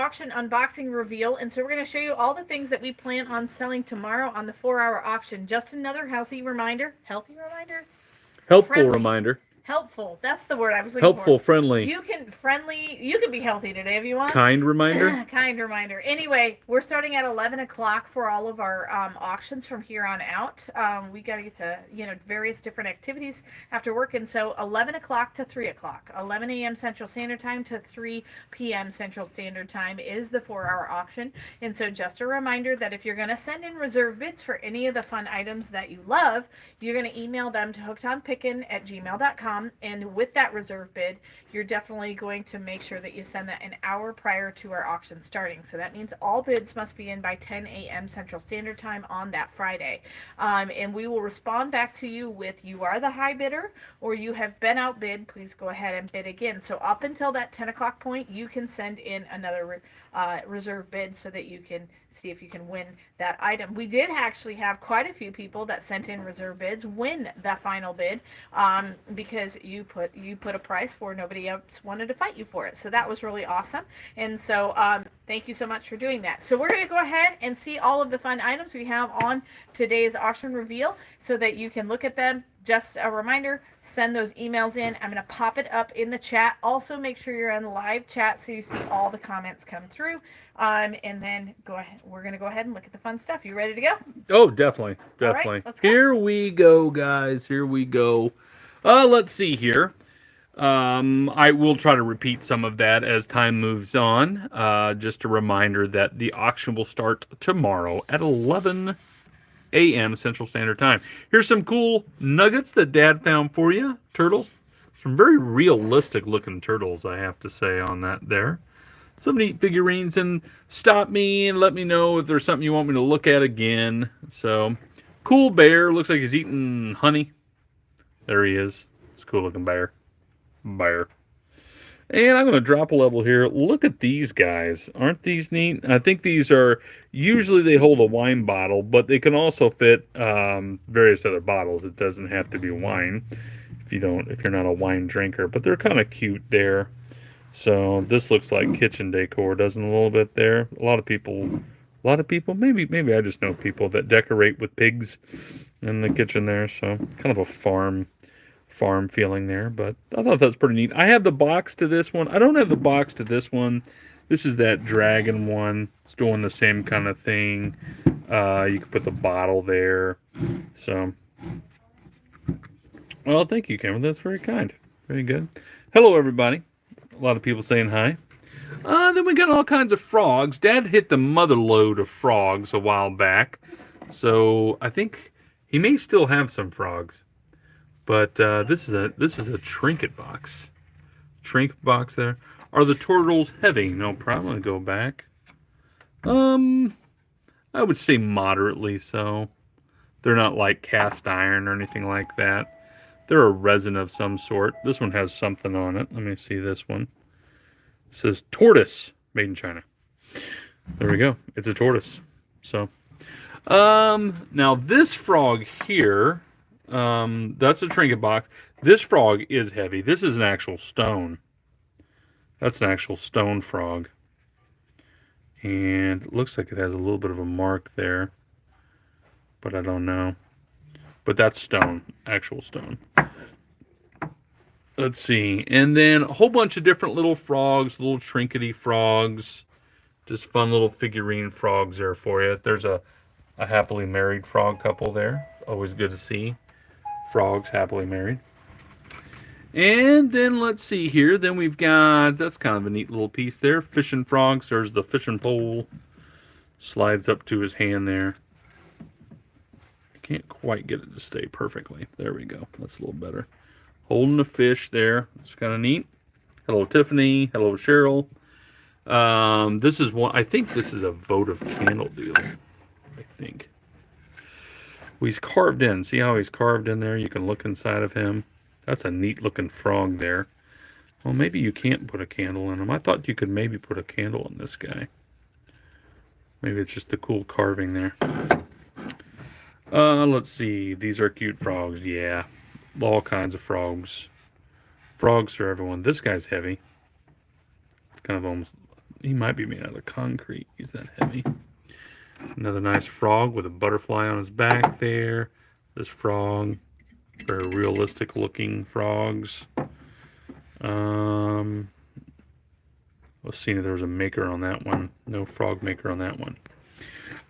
auction unboxing reveal, and so we're going to show you all the things that we plan on selling tomorrow on the 4-hour auction. Just another healthy reminder. Healthy reminder? Helpful Friendly. reminder. Helpful. That's the word I was looking Helpful, for. friendly. You can be healthy today if you want. Kind reminder. Kind reminder. Anyway, we're starting at 11 o'clock for all of our auctions from here on out. We got to get to, various different activities after work. And so 11 o'clock to 3 o'clock, 11 a.m. Central Standard Time to 3 p.m. Central Standard Time is the 4-hour auction. And so just a reminder that if you're going to send in reserve bids for any of the fun items that you love, you're going to email them to hookedonpickin@gmail.com. And with that reserve bid, you're definitely going to make sure that you send that an hour prior to our auction starting. So that means all bids must be in by 10 a.m. Central Standard Time on that Friday. And we will respond back to you with you are the high bidder or you have been outbid. Please go ahead and bid again. So up until that 10 o'clock point, you can send in another reserve bid so that you can see if you can win that item. We did actually have quite a few people that sent in reserve bids win the final bid because you put a price where nobody else wanted to fight you for it. So that was really awesome. And so thank you so much for doing that. So we're going to go ahead and see all of the fun items we have on today's auction reveal so that you can look at them. Just a reminder, send those emails in. I'm going to pop it up in the chat. Also, make sure you're in live chat so you see all the comments come through. And then go ahead. We're going to go ahead and look at the fun stuff. You ready to go? Oh, definitely. All right, let's go. Here we go, guys. Here we go. Let's see here. I will try to repeat some of that as time moves on. Just a reminder that the auction will start tomorrow at 11 a.m. Central Standard Time. Here's some cool nuggets that Dad found for you. Turtles. Some very realistic looking turtles, I have to say, on that there. Some neat figurines, and stop me and let me know if there's something you want me to look at again. So, cool bear. Looks like he's eating honey. There he is. It's a cool looking bear. And I'm going to drop a level here. Look at these guys. Aren't these neat? I think these are, usually they hold a wine bottle, but they can also fit various other bottles. It doesn't have to be wine if you're not a wine drinker, but they're kind of cute there. So this looks like kitchen decor, doesn't a little bit there? A lot of people, maybe I just know people that decorate with pigs in the kitchen there. So kind of a farm feeling there, but I thought that was pretty neat. I have the box to this one. I don't have the box to this one. This is that dragon one. It's doing the same kind of thing. You can put the bottle there. So, well, thank you, Cameron. That's very kind. Very good. Hello, everybody. A lot of people saying hi. Then we got all kinds of frogs. Dad hit the mother load of frogs a while back, so I think he may still have some frogs. But this is a trinket box. Trinket box there. Are the turtles heavy? No problem. I'll go back. I would say moderately so. They're not like cast iron or anything like that. They're a resin of some sort. This one has something on it. Let me see this one. It says tortoise, made in China. There we go. It's a tortoise. So, now this frog here. That's a trinket box. This frog is heavy. This is an actual stone. That's an actual stone frog. And it looks like it has a little bit of a mark there. But I don't know. But that's stone. Actual stone. Let's see. And then a whole bunch of different little frogs. Little trinkety frogs. Just fun little figurine frogs there for you. There's a happily married frog couple there. Always good to see. Frogs happily married. And then let's see here. Then we've got, that's kind of a neat little piece there. Fishing frogs. There's the fishing pole. Slides up to his hand there. Can't quite get it to stay perfectly. There we go. That's a little better. Holding a fish there. It's kind of neat. Hello, Tiffany. Hello, Cheryl. This is one, I think this is a votive candle deal. I think. Well, he's carved in. See how he's carved in there? You can look inside of him. That's a neat looking frog there. Well, maybe you can't put a candle in him. I thought you could maybe put a candle in this guy. Maybe it's just the cool carving there. Let's see. These are cute frogs. Yeah. All kinds of frogs. Frogs for everyone. This guy's heavy. Kind of almost He might be made out of concrete. He's that heavy. Another nice frog with a butterfly on his back there. This frog, very realistic looking frogs. Let's see if there was a maker on that one. No frog maker on that one.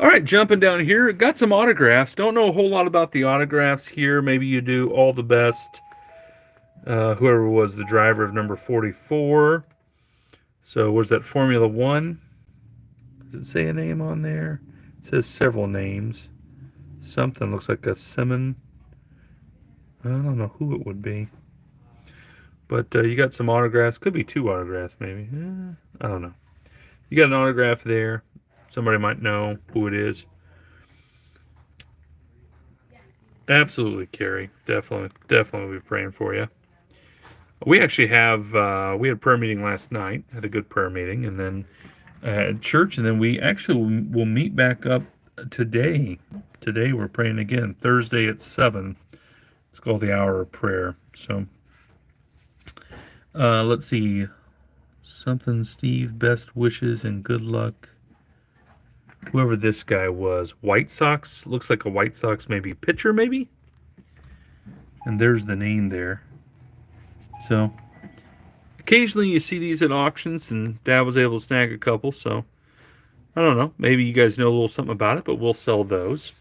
All right, jumping down here. Got some autographs. Don't know a whole lot about the autographs here. Maybe you do. All the best. Whoever was the driver of number 44. So was that Formula 1? Does it say a name on there? It says several names. Something looks like a Simon. I don't know who it would be. But you got some autographs. Could be 2 autographs, maybe. I don't know. You got an autograph there. Somebody might know who it is. Absolutely, Carrie. Definitely be praying for you. We actually have, we had a prayer meeting last night. Had a good prayer meeting. And then at church. And then we actually will meet back up today. Today we're praying again. Thursday at 7. It's called the Hour of Prayer. So, let's see. Something, Steve, best wishes and good luck. Whoever this guy was. White Sox. Looks like a White Sox maybe pitcher, maybe? And there's the name there. So, occasionally you see these at auctions, and Dad was able to snag a couple, so I don't know. Maybe you guys know a little something about it, but we'll sell those.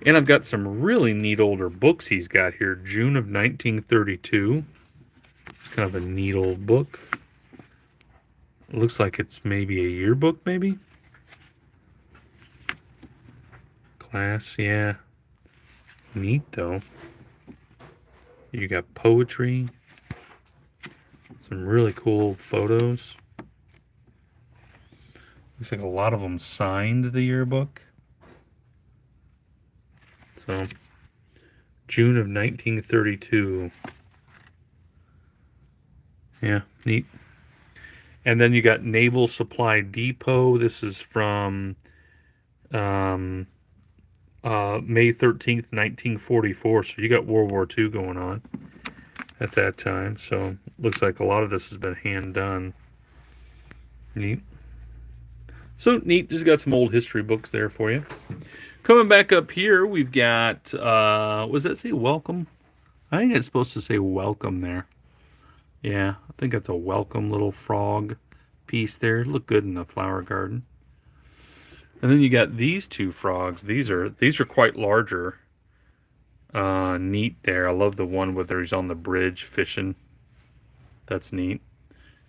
And I've got some really neat older books he's got here. June of 1932. It's kind of a neat old book. It looks like it's maybe a yearbook, maybe? Class, yeah. Neat, though. You got poetry. Some really cool photos. Looks like a lot of them signed the yearbook. So, June of 1932. Yeah, neat. And then you got Naval Supply Depot. This is from May 13th, 1944. So you got World War II going on at that time. So looks like a lot of this has been hand done. Neat. So neat. Just got some old history books there for you. Coming back up here, we've got, what does that say? Welcome? I think it's supposed to say welcome there. Yeah, I think that's a welcome little frog piece there. Look good in the flower garden. And then you got these 2 frogs. These are quite larger. Neat there. I love the one where he's on the bridge fishing. That's neat.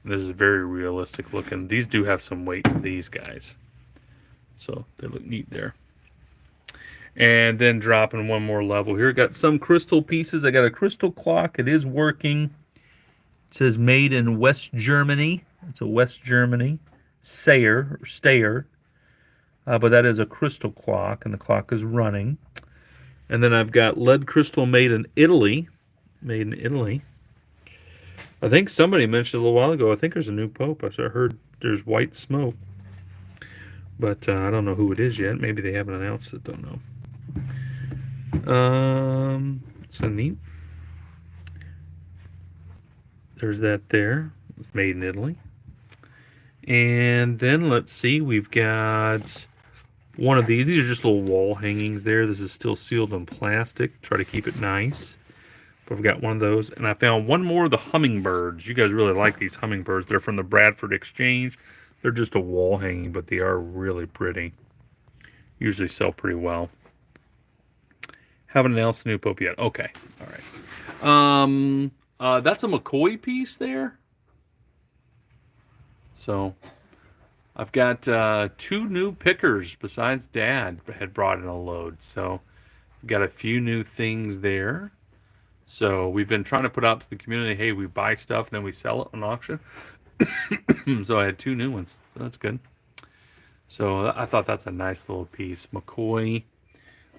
And this is very realistic looking. These do have some weight to these guys. So they look neat there. And then dropping one more level here. Got some crystal pieces. I got a crystal clock. It is working. It says made in West Germany. It's a West Germany Stayer. But that is a crystal clock, and the clock is running. And then I've got lead crystal made in Italy. Made in Italy. I think somebody mentioned a little while ago, I think there's a new pope. I heard there's white smoke. But I don't know who it is yet. Maybe they haven't announced it. Don't know. So neat. There's that there. It's made in Italy. And then let's see. We've got one of these. These are just little wall hangings there. This is still sealed in plastic. Try to keep it nice. But I've got one of those. And I found one more of the hummingbirds. You guys really like these hummingbirds. They're from the Bradford Exchange. They're just a wall hanging, but they are really pretty. Usually sell pretty well. Haven't announced the new pope yet. Okay. All right. That's a McCoy piece there. So I've got 2 new pickers besides Dad had brought in a load. So I've got a few new things there. So we've been trying to put out to the community, hey, we buy stuff and then we sell it on auction. So I had 2 new ones. So that's good. So I thought that's a nice little piece. McCoy.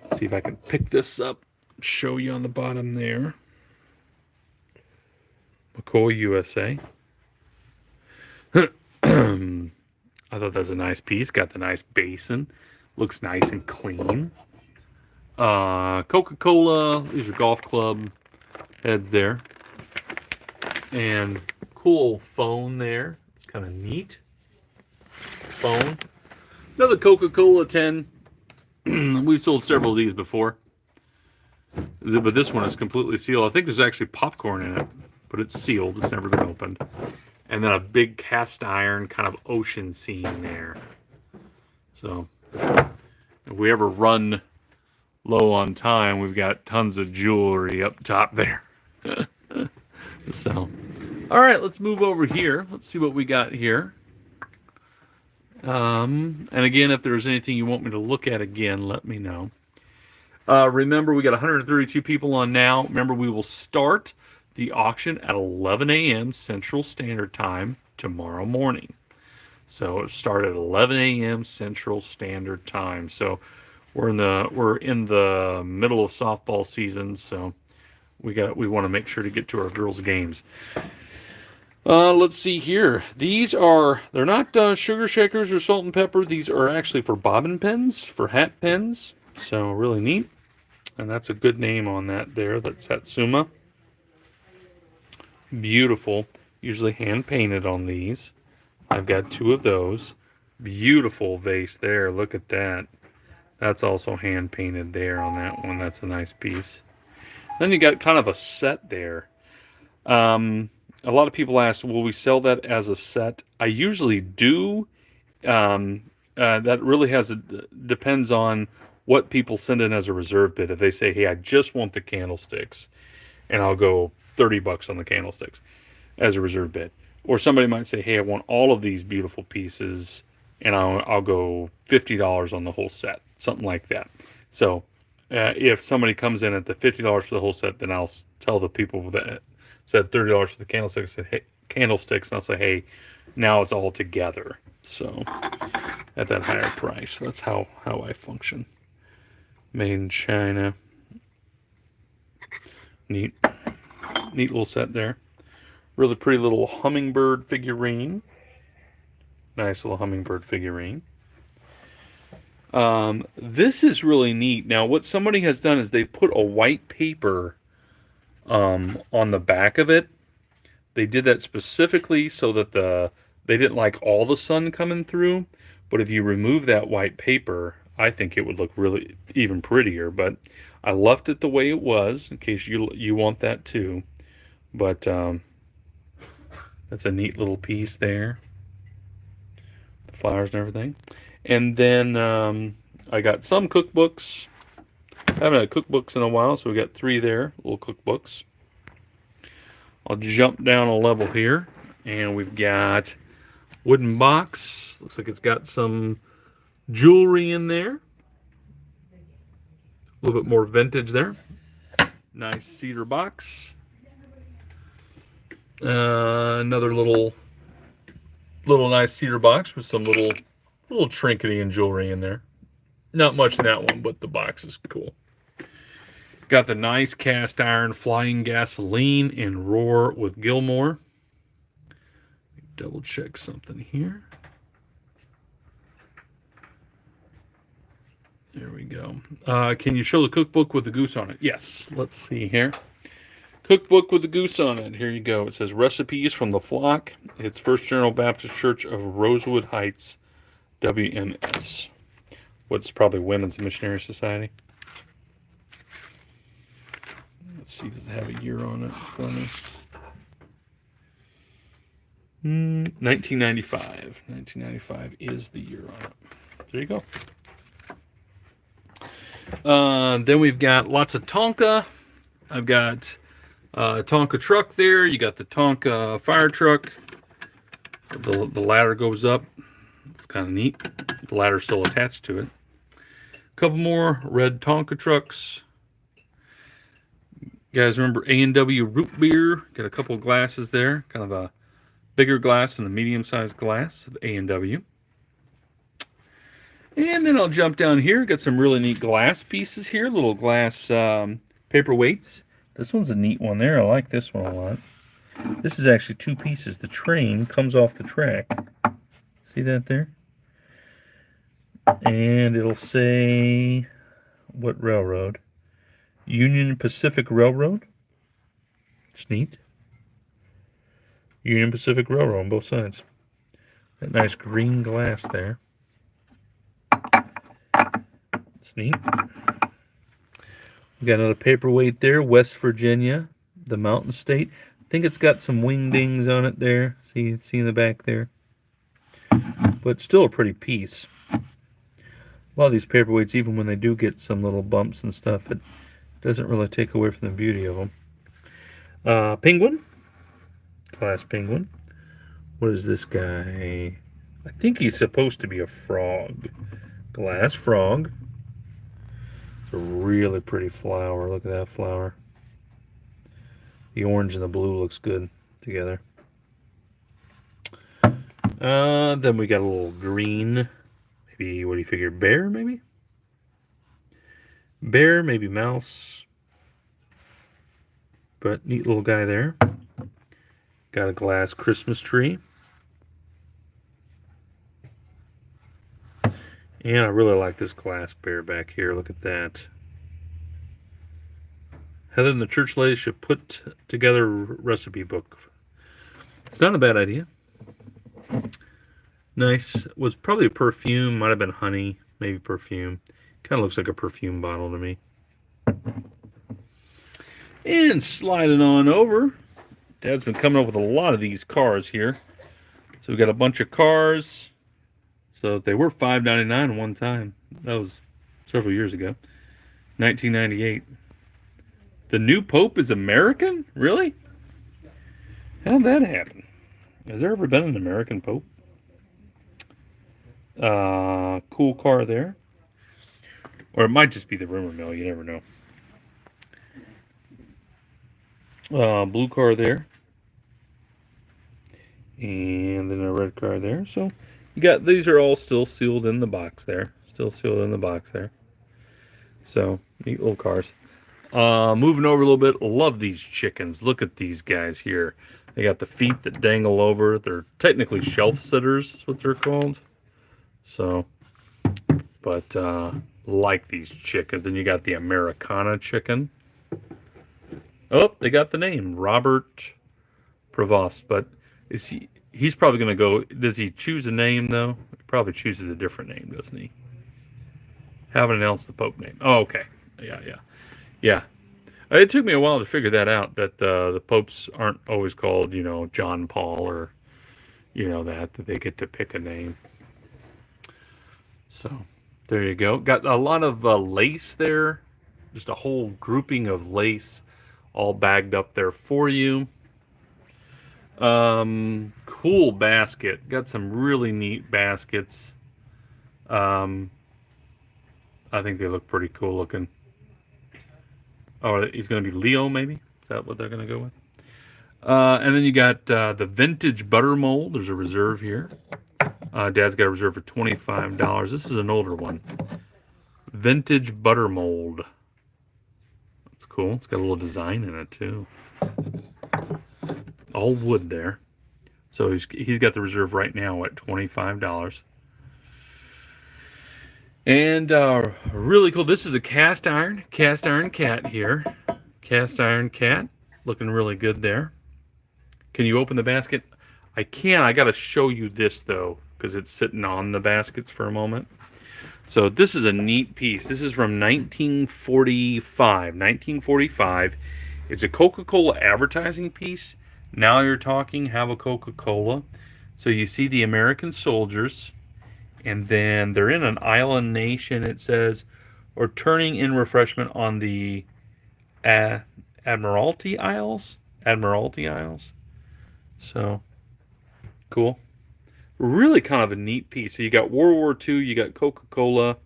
Let's see if I can pick this up and show you on the bottom there. McCoy USA. I thought that was a nice piece. Got the nice basin. Looks nice and clean. Coca-Cola. These are golf club heads there. And cool phone there. It's kind of neat. phone. Another Coca-Cola 10. We've sold several of these before. But this one is completely sealed. I think there's actually popcorn in it, but it's sealed. It's never been opened. And then a big cast iron kind of ocean scene there. So if we ever run low on time, we've got tons of jewelry up top there. So, all right, let's move over here. Let's see what we got here. And again, if there's anything you want me to look at again, let me know. Remember, we got 132 people on now. Remember, we will start the auction at 11 a.m. Central Standard Time tomorrow morning. So it started at 11 a.m. Central Standard Time. So we're in the middle of softball season. So we want to make sure to get to our girls' games. Let's see here. They're not sugar shakers or salt and pepper. These are actually for bobbin pens, for hat pens. So really neat. And that's a good name on that there. That's Satsuma. Beautiful. Usually hand painted on these. I've got 2 of those. Beautiful vase there. Look at that. That's also hand painted there on that one. That's a nice piece. Then you got kind of a set there. A lot of people ask, will we sell that as a set? I usually do. That really depends on what people send in as a reserve bid. If they say, hey, I just want the candlesticks, and I'll go $30 on the candlesticks as a reserve bid. Or somebody might say, hey, I want all of these beautiful pieces, and I'll go $50 on the whole set, something like that. So if somebody comes in at the $50 for the whole set, then I'll tell the people that said $30 for the candlesticks, and I'll say, hey, now it's all together. So at that higher price. That's how I function. Made in China. Neat little set there. Really pretty little hummingbird figurine. Nice little hummingbird figurine. This is really neat. Now, what somebody has done is they put a white paper on the back of it. They did that specifically so that they didn't like all the sun coming through. But if you remove that white paper, I think it would look really even prettier. But I left it the way it was in case you want that too. But that's a neat little piece there. The flowers and everything. And then I got some cookbooks. I haven't had cookbooks in a while, so we got 3 there, little cookbooks. I'll jump down a level here, and we've got wooden box. Looks like it's got some jewelry in there. A little bit more vintage there. Nice cedar box. Another little nice cedar box with some little trinkety and jewelry in there. Not much in that one, but the box is cool. Got the nice cast iron flying gasoline in Roar with Gilmore. Double check something here. There we go. Can you show the cookbook with the goose on it? Yes. Let's see here. Cookbook with the goose on it. Here you go. It says recipes from the flock. It's First General Baptist Church of Rosewood Heights, WMS. What's probably Women's Missionary Society. Let's see, does it have a year on it for me? 1995. 1995 is the year on it. There you go. Then we've got lots of Tonka. I've got a Tonka truck there. You got the Tonka fire truck. The ladder goes up. It's kind of neat. The ladder's still attached to it. A couple more red Tonka trucks. You guys remember A&W root beer? Got a couple of glasses there. Kind of a bigger glass and a medium-sized glass of A&W. And then I'll jump down here. Got some really neat glass pieces here. Little glass paperweights. This one's a neat one there. I like this one a lot. This is actually 2 pieces. The train comes off the track. See that there? And it'll say what railroad? Union Pacific Railroad. It's neat. Union Pacific Railroad on both sides. That nice green glass there. It's neat. We got another paperweight there, West Virginia, the Mountain State. I think it's got some wingdings on it there. See in the back there. But still a pretty piece. A lot of these paperweights, even when they do get some little bumps and stuff, it doesn't really take away from the beauty of them. Penguin. Glass penguin. What is this guy? I think he's supposed to be a frog. Glass frog. It's a really pretty flower. Look at that flower. The orange and the blue looks good together. Then we got a little green. Maybe, what do you figure? Bear, maybe? Bear, maybe mouse. But neat little guy there. Got a glass Christmas tree. And I really like this glass bear back here. Look at that. Heather and the church ladies should put together a recipe book. It's not a bad idea. Nice. Was probably a perfume. Might have been honey. Maybe perfume. Kind of looks like a perfume bottle to me. And sliding on over. Dad's been coming up with a lot of these cars here. So we got a bunch of cars. So they were $5.99 one time. That was several years ago. 1998. The new Pope is American? Really? How'd that happen? Has there ever been an American Pope? Cool car there. Or it might just be the rumor mill. You never know. Blue car there. And then a red car there. So you got, these are all still sealed in the box there. Still sealed in the box there. So, neat little cars. Moving over a little bit. Love these chickens. Look at these guys here. They got the feet that dangle over. They're technically shelf sitters, is what they're called. So, but like these chickens. Then you got the Americana chicken. Oh, they got the name. Robert Prevost. But is he's probably going to go, does he choose a name, though? He probably chooses a different name, doesn't he? Haven't announced the Pope name. Oh, okay. Yeah. It took me a while to figure that out, that the popes aren't always called, John Paul or, that they get to pick a name. So, there you go. Got a lot of lace there. Just a whole grouping of lace all bagged up there for you. Cool basket. Got some really neat baskets. I think they look pretty cool looking. Oh, he's going to be Leo, maybe? Is that what they're going to go with? And then you got the vintage butter mold. There's a reserve here. Dad's got a reserve for $25. This is an older one. Vintage butter mold. That's cool. It's got a little design in it, too. All wood there. So he's got the reserve right now at $25. And really cool. This is a cast iron cat here. Cast iron cat, looking really good there. Can you open the basket? I can. I got to show you this though, because it's sitting on the baskets for a moment. So this is a neat piece. This is from 1945. It's a Coca-Cola advertising piece. Now you're talking. Have a Coca-Cola. So you see the American soldiers. And then they're in an island nation, it says, or turning in refreshment on the Admiralty Isles. So, cool. Really kind of a neat piece. So you got World War II, you got Coca-Cola.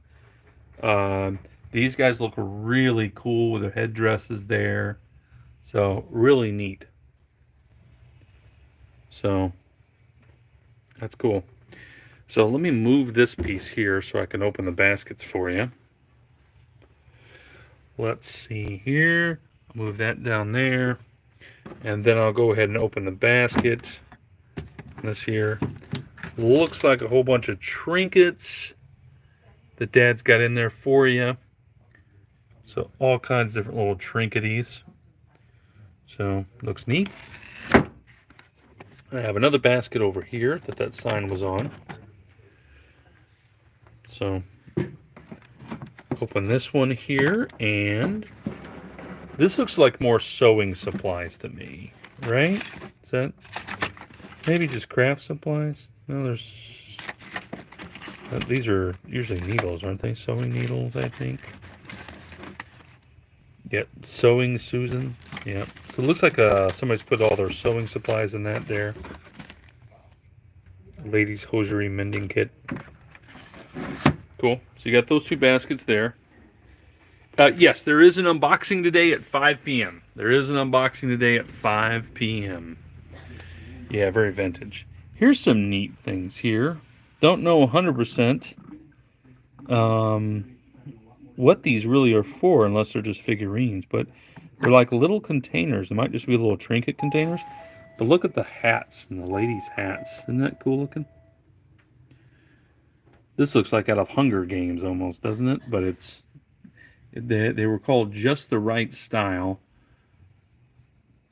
These guys look really cool with their headdresses there. So, really neat. So, that's cool. So let me move this piece here so I can open the baskets for you. Let's see here. I'll move that down there. And then I'll go ahead and open the basket. This here looks like a whole bunch of trinkets that Dad's got in there for you. So all kinds of different little trinketies. So looks neat. I have another basket over here that sign was on. So open this one here, and this looks like more sewing supplies to me, right? Is that maybe just craft supplies? No, there's these are usually needles, aren't they? Sewing needles, I think. Yep, sewing Susan. Yep. So it looks like somebody's put all their sewing supplies in that there. Ladies hosiery mending kit. Cool. So you got those two baskets there. Yes, there is an unboxing today at 5 p.m. There is an unboxing today at 5 p.m. Yeah, very vintage. Here's some neat things here. Don't know 100% what these really are for, unless they're just figurines. But they're like little containers. They might just be little trinket containers. But look at the hats and the ladies' hats. Isn't that cool looking? This looks like out of Hunger Games almost, doesn't it? But it's they were called Just the Right Style.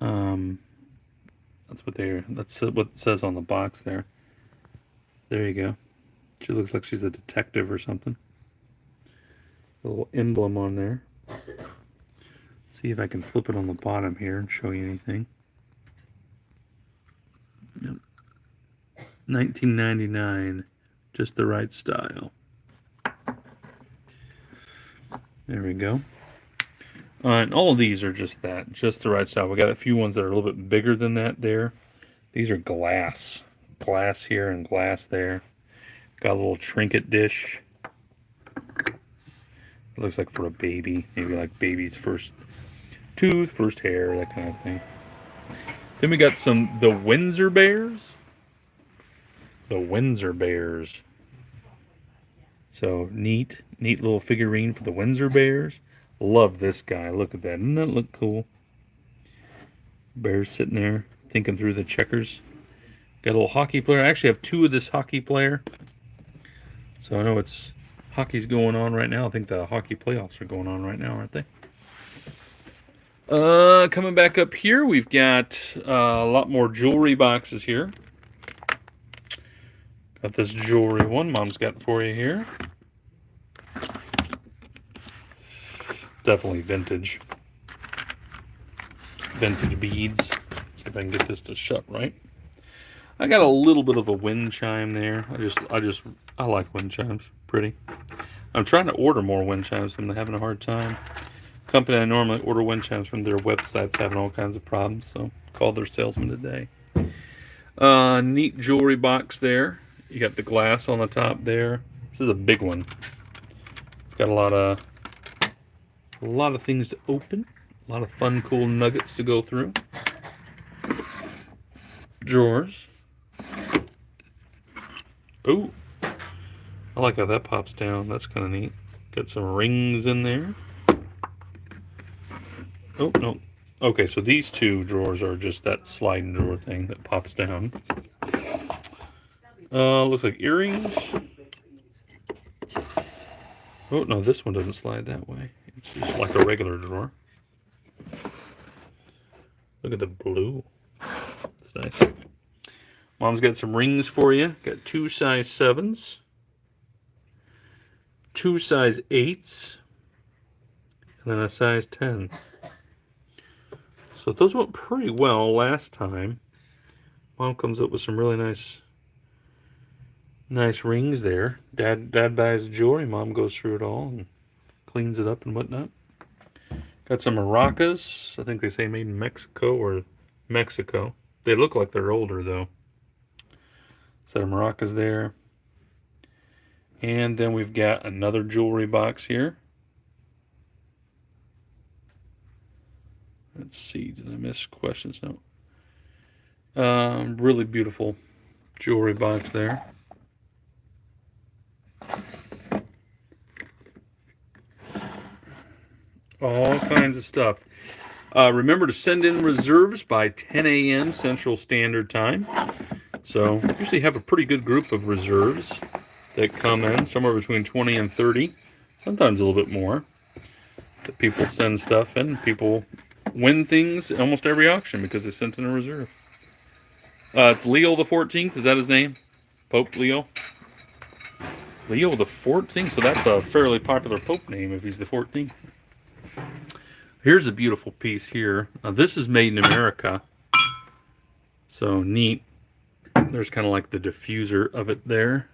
That's what it says on the box there. There you go. She looks like she's a detective or something. A little emblem on there. See if I can flip it on the bottom here and show you anything. Yep. 1999. Just the Right Style. There we go. And all of these are just that. Just the Right Style. We got a few ones that are a little bit bigger than that there. These are glass. Glass here and glass there. Got a little trinket dish. It looks like for a baby. Maybe like baby's first tooth, first hair, that kind of thing. Then we got the Windsor Bears. The Windsor Bears. So neat little figurine for the Windsor Bears. Love this guy. Look at that. Doesn't that look cool? Bear sitting there thinking through the checkers. Got a little hockey player. I actually have two of this hockey player. So I know hockey's going on right now. I think the hockey playoffs are going on right now, aren't they? Coming back up here, we've got a lot more jewelry boxes here. Got this jewelry one Mom's got for you here. Definitely vintage. Vintage beads. See if I can get this to shut right. I got a little bit of a wind chime there. I like wind chimes. Pretty. I'm trying to order more wind chimes, but I'm having a hard time. Company I normally order wind chimes from, their website's having all kinds of problems, so called their salesman today. Neat jewelry box there. You got the glass on the top there. This is a big one. It's got a lot of things to open. A lot of fun, cool nuggets to go through. Drawers. Oh, I like how that pops down. That's kind of neat. Got some rings in there. Oh, no. Okay, so these two drawers are just that sliding drawer thing that pops down. Looks like earrings. Oh, no, this one doesn't slide that way. It's just like a regular drawer. Look at the blue. It's nice. Mom's got some rings for you. Got 2 size 7s. 2 size 8s. And then a size 10. So those went pretty well last time. Mom comes up with some really nice rings there. Dad buys jewelry. Mom goes through it all and cleans it up and whatnot. Got some maracas. I think they say made in Mexico or Mexico. They look like they're older though. Set of maracas there. And then we've got another jewelry box here. Let's see, did I miss questions? No. Really beautiful jewelry box there. All kinds of stuff. Remember to send in reserves by 10 a.m. Central Standard Time. So usually have a pretty good group of reserves that come in, somewhere between 20 and 30, sometimes a little bit more. That people send stuff in. People win things almost every auction because they sent in a reserve. It's Leo the 14th. Is that his name? Pope Leo? Leo the 14th. So that's a fairly popular Pope name if he's the 14th. Here's a beautiful piece here. This is made in America. So neat. There's kind of like the diffuser of it there.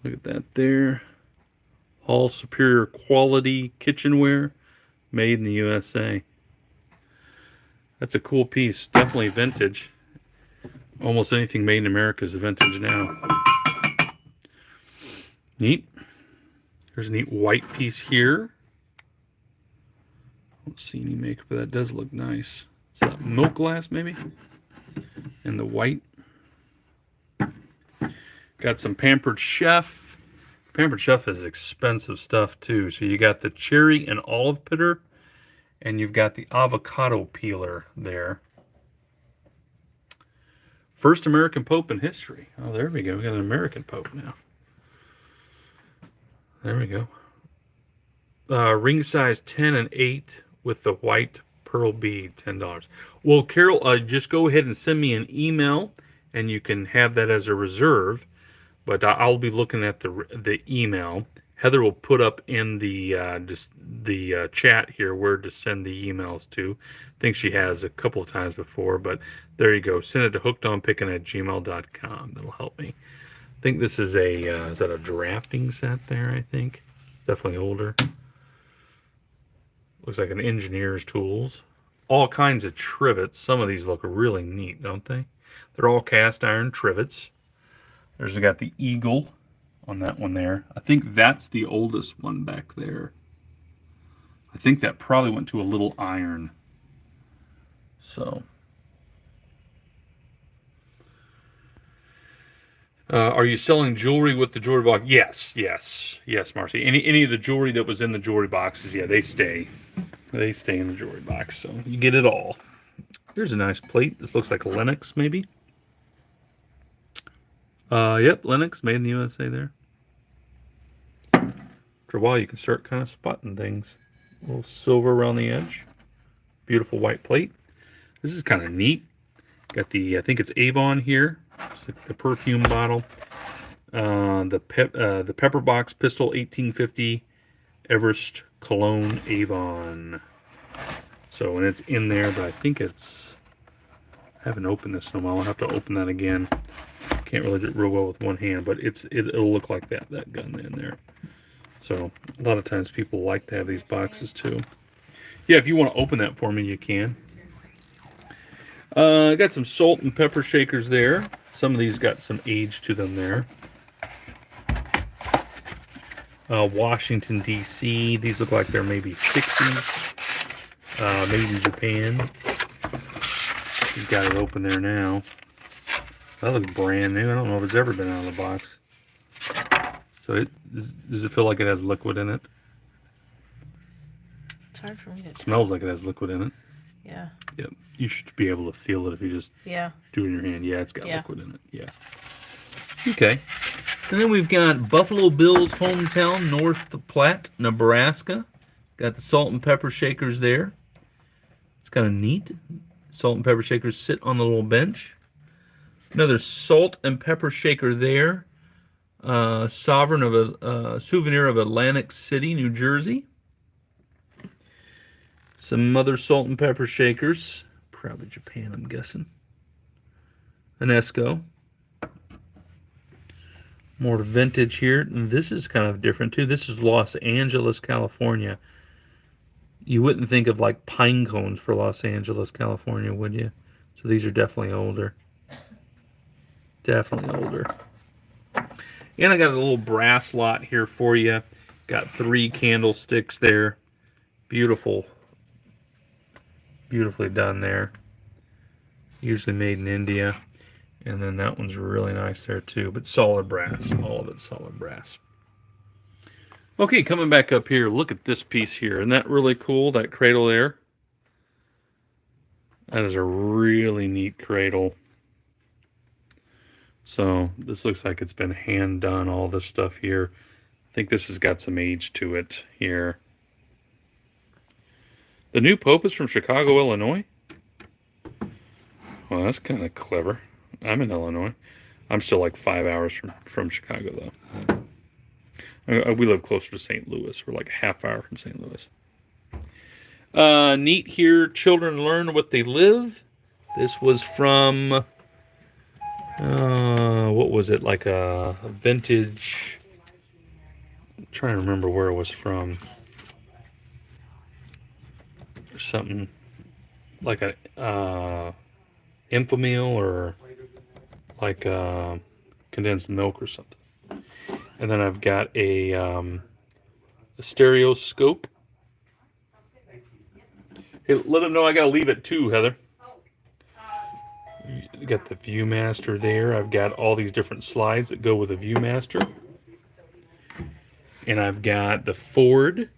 Look at that there. All superior quality kitchenware made in the USA. That's a cool piece. Definitely vintage. Almost anything made in America is vintage now. Neat. There's a neat white piece here. Don't see any makeup, but that does look nice. Is that milk glass maybe? And the white. Got some Pampered Chef. Pampered Chef is expensive stuff too. So you got the cherry and olive pitter, and you've got the avocado peeler there. First American Pope in history. Oh, there we go. We got an American Pope now. There we go. Ring size 10 and 8 with the white pearl bead, $10. Well, Carol, just go ahead and send me an email, and you can have that as a reserve. But I'll be looking at the email. Heather will put up in the chat here where to send the emails to. I think she has a couple of times before, but there you go. Send it to hookedonpickin@gmail.com. That'll help me. I think this is is that a drafting set there, I think? Definitely older. Looks like an engineer's tools. All kinds of trivets. Some of these look really neat, don't they? They're all cast iron trivets. There's we got the eagle on that one there. I think that's the oldest one back there. I think that probably went to a little iron. So. Are you selling jewelry with the jewelry box? Yes, Marcy. Any of the jewelry that was in the jewelry boxes, yeah, they stay. They stay in the jewelry box, so you get it all. Here's a nice plate. This looks like Lenox, maybe. Yep, Lenox, made in the USA there. After a while, you can start kind of spotting things. A little silver around the edge. Beautiful white plate. This is kind of neat. Got the, I think it's Avon here. It's like the perfume bottle. The Pepper Box Pistol 1850 Everest Cologne Avon. So, and it's in there, but I think it's, I haven't opened this in a while. I'll have to open that again. Can't really do it real well with one hand, but it'll look like that gun in there. So a lot of times people like to have these boxes too. Yeah, if you want to open that for me, you can. I got some salt and pepper shakers there. Some of these got some age to them there. Washington, D.C. These look like they're maybe 60s. Made in Japan. You've got it open there now. That looks brand new. I don't know if it's ever been out of the box. So does it feel like it has liquid in it? It's hard for me to It smells like it has liquid in it. Yeah. Yep. You should be able to feel it if you just do it in your hand. Yeah, it's got liquid in it. Yeah. Okay. And then we've got Buffalo Bill's hometown, North Platte, Nebraska. Got the salt and pepper shakers there. It's kind of neat. Salt and pepper shakers sit on the little bench. Another salt and pepper shaker there. Souvenir of Atlantic City, New Jersey. Some other salt and pepper shakers. Probably Japan, I'm guessing. An Esco. More vintage here. And this is kind of different too. This is Los Angeles, California. You wouldn't think of like pine cones for Los Angeles, California, would you? So these are definitely older. Definitely older. And I got a little brass lot here for you. Got 3 candlesticks there. Beautiful. Beautifully done there. Usually made in India. And then that one's really nice there too. But solid brass. All of it solid brass. Okay, coming back up here. Look at this piece here. Isn't that really cool? That cradle there. That is a really neat cradle. So this looks like it's been hand done, all this stuff here. I think this has got some age to it here. The new Pope is from Chicago, Illinois. Well, that's kind of clever. I'm in Illinois. I'm still like 5 hours from Chicago, though. We live closer to St. Louis. We're like a half hour from St. Louis. Neat here. Children learn what they live. This was from, what was it? Like a vintage. I'm trying to remember where it was from. Something like a Infamil or like condensed milk or something. And then I've got a stereoscope. Hey, let them know I gotta leave it too, Heather. You got the ViewMaster there. I've got all these different slides that go with the ViewMaster. And I've got the Ford.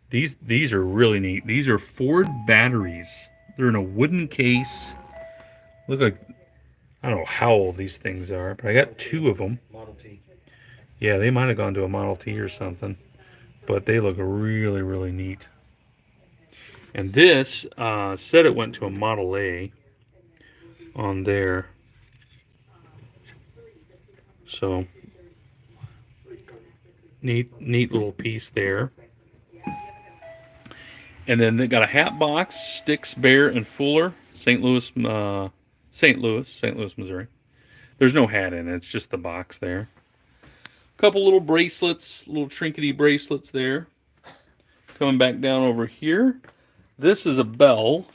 These are really neat. These are Ford batteries. They're in a wooden case. Look like, I don't know how old these things are, but I got 2 of them. Model T. Yeah, they might have gone to a Model T or something. But they look really, really neat. And this said it went to a Model A on there. So, neat little piece there. And then they got a hat box, Sticks, Bear, and Fuller, St. Louis, Missouri. There's no hat in it, it's just the box there. A couple little bracelets, little trinkety bracelets there. Coming back down over here. This is a bell.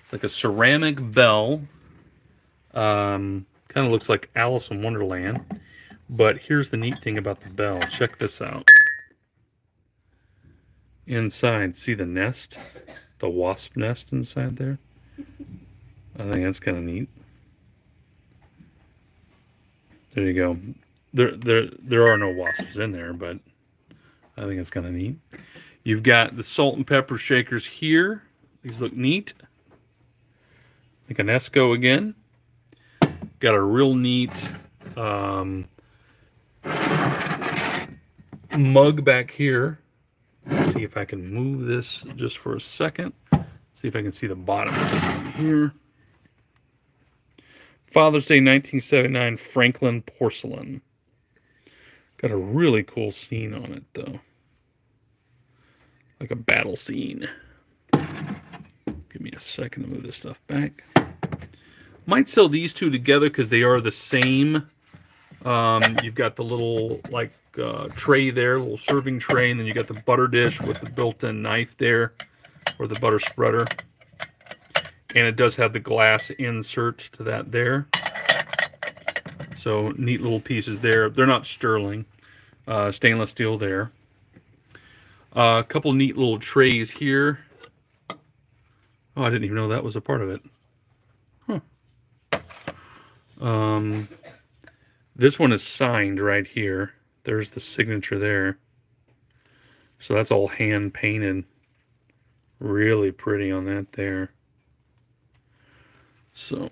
It's like a ceramic bell. Kind of looks like Alice in Wonderland. But here's the neat thing about the bell. Check this out. Inside, see the nest? The wasp nest inside there? I think that's kind of neat. There you go. There are no wasps in there, but I think it's kind of neat. You've got the salt and pepper shakers here. These look neat. Like an Esco again. Got a real neat mug back here. Let's see if I can move this just for a second. See if I can see the bottom of this one here. Father's Day 1979 Franklin porcelain. Got a really cool scene on it, though. Like a battle scene. Give me a second to move this stuff back. Might sell these two together because they are the same. You've got the little like tray there, little serving tray, and then you got the butter dish with the built-in knife there, or the butter spreader. And it does have the glass insert to that there. So neat little pieces there. They're not sterling. Stainless steel there. A couple neat little trays here. Oh, I didn't even know that was a part of it. Huh. This one is signed right here. There's the signature there. So that's all hand painted. Really pretty on that there. So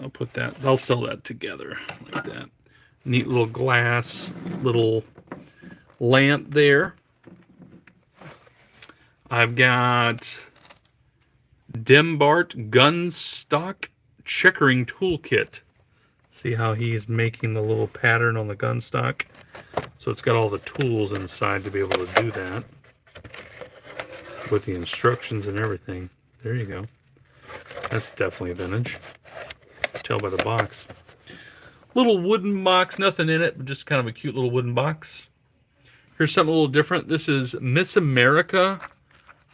I'll put that, I'll sell that together like that. Neat little glass, little lamp there. I've got Dembart gun stock checkering toolkit. See how he's making the little pattern on the gun stock? So it's got all the tools inside to be able to do that. With the instructions and everything. There you go. That's definitely vintage. Tell by the box. Little wooden box, nothing in it, but just kind of a cute little wooden box. Here's something a little different. This is Miss America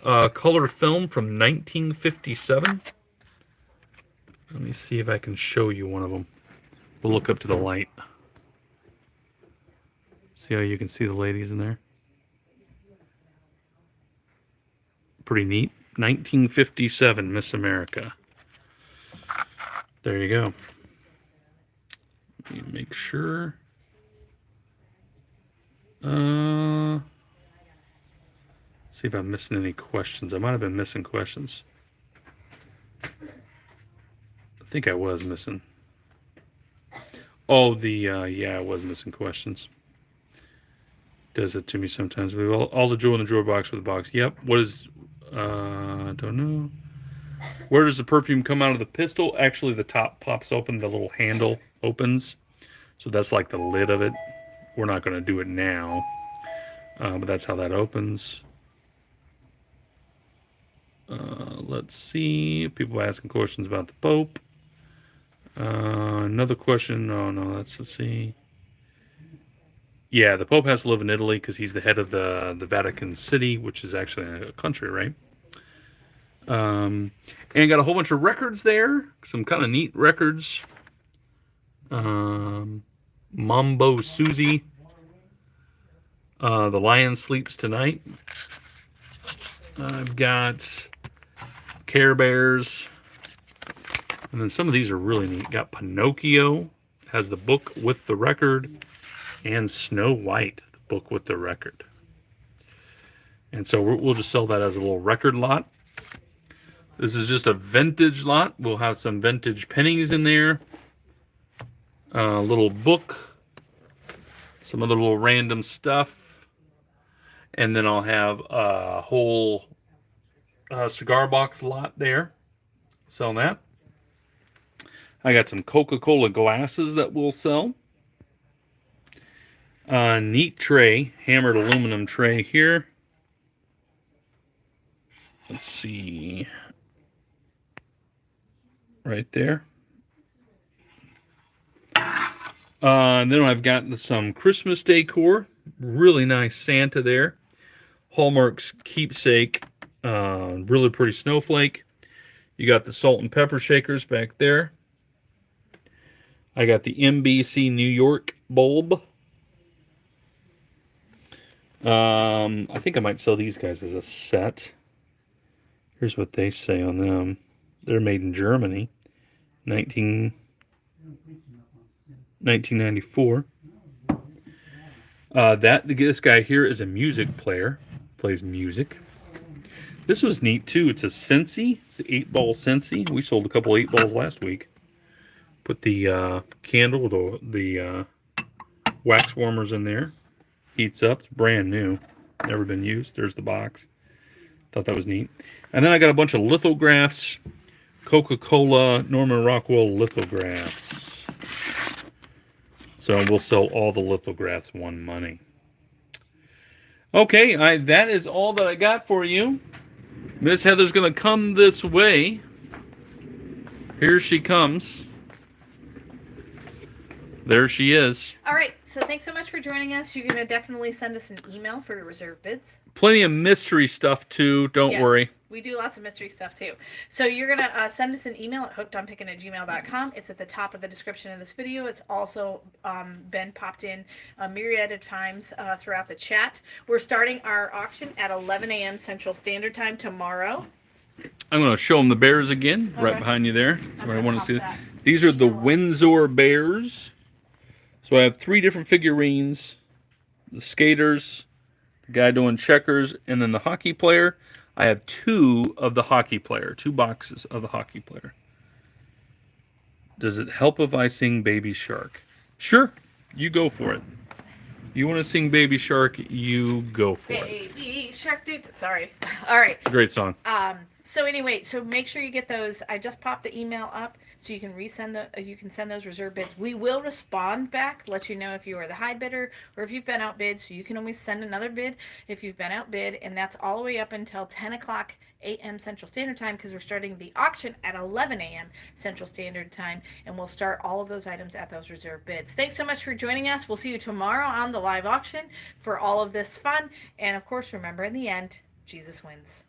color film from 1957. Let me see if I can show you one of them. We'll look up to the light. See how you can see the ladies in there? Pretty neat. 1957 Miss America. There you go. Let me make sure. See if I'm missing any questions. I might have been missing questions. I think I was missing. Oh, yeah, I was missing questions. Does it to me sometimes. We all the jewel in the drawer box with the box. Yep. What is? I don't know. Where does the perfume come out of the pistol? Actually, the top pops open, the little handle opens. So that's like the lid of it. We're not going to do it now, but that's how that opens. Let's see. People asking questions about the Pope. Another question. Oh, no, let's see. Yeah, the Pope has to live in Italy because he's the head of the Vatican City, which is actually a country, right? And got a whole bunch of records there. Some kind of neat records. Mambo Susie. The Lion Sleeps Tonight. I've got Care Bears. And then some of these are really neat. Got Pinocchio. Has the book with the record. And Snow White, the book with the record. And so we'll just sell that as a little record lot. This is just a vintage lot. We'll have some vintage pennies in there. A little book. Some other little random stuff. And then I'll have a whole cigar box lot there. Sell that. I got some Coca-Cola glasses that we'll sell. Neat tray, hammered aluminum tray here. Let's see. Right there. And then I've got some Christmas decor. Really nice Santa there. Hallmark's Keepsake. Really pretty snowflake. You got the salt and pepper shakers back there. I got the NBC New York bulb. I think I might sell these guys as a set. Here's what they say on them. They're made in Germany. 1994. This guy here is a music player. Plays music. This was neat too. It's a Scentsy. It's an 8-ball Scentsy. We sold a couple 8-balls last week. Put the candle, the wax warmers in there. Heats up. It's brand new. Never been used. There's the box. Thought that was neat. And then I got a bunch of lithographs. Coca-Cola, Norman Rockwell lithographs. So we'll sell all the lithographs one money. Okay, that is all that I got for you. Miss Heather's going to come this way. Here she comes. There she is. All right, so thanks so much for joining us. You're going to definitely send us an email for your reserve bids. Plenty of mystery stuff, too. Don't worry. We do lots of mystery stuff, too. So you're going to send us an email at hookedonpickin@gmail.com. It's at the top of the description of this video. It's also been popped in a myriad of times throughout the chat. We're starting our auction at 11 a.m. Central Standard Time tomorrow. I'm going to show them the bears again, right behind you there. That's where I want to see it. These are the Windsor bears. So I have 3 different figurines. The skaters, the guy doing checkers, and then the hockey player. I have 2 of the hockey player, 2 boxes of the hockey player. Does it help if I sing Baby Shark? Sure, you go for it. You want to sing Baby Shark, you go for it. Baby Shark, dude. Sorry. All right. It's a great song. So anyway, so make sure you get those. I just popped the email up so you can you can send those reserve bids. We will respond back, let you know if you are the high bidder or if you've been outbid. So you can always send another bid if you've been outbid, and that's all the way up until 10 o'clock a.m. Central Standard Time, because we're starting the auction at 11 a.m. Central Standard Time, and we'll start all of those items at those reserve bids. Thanks so much for joining us. We'll see you tomorrow on the live auction for all of this fun, and of course, remember, in the end, Jesus wins.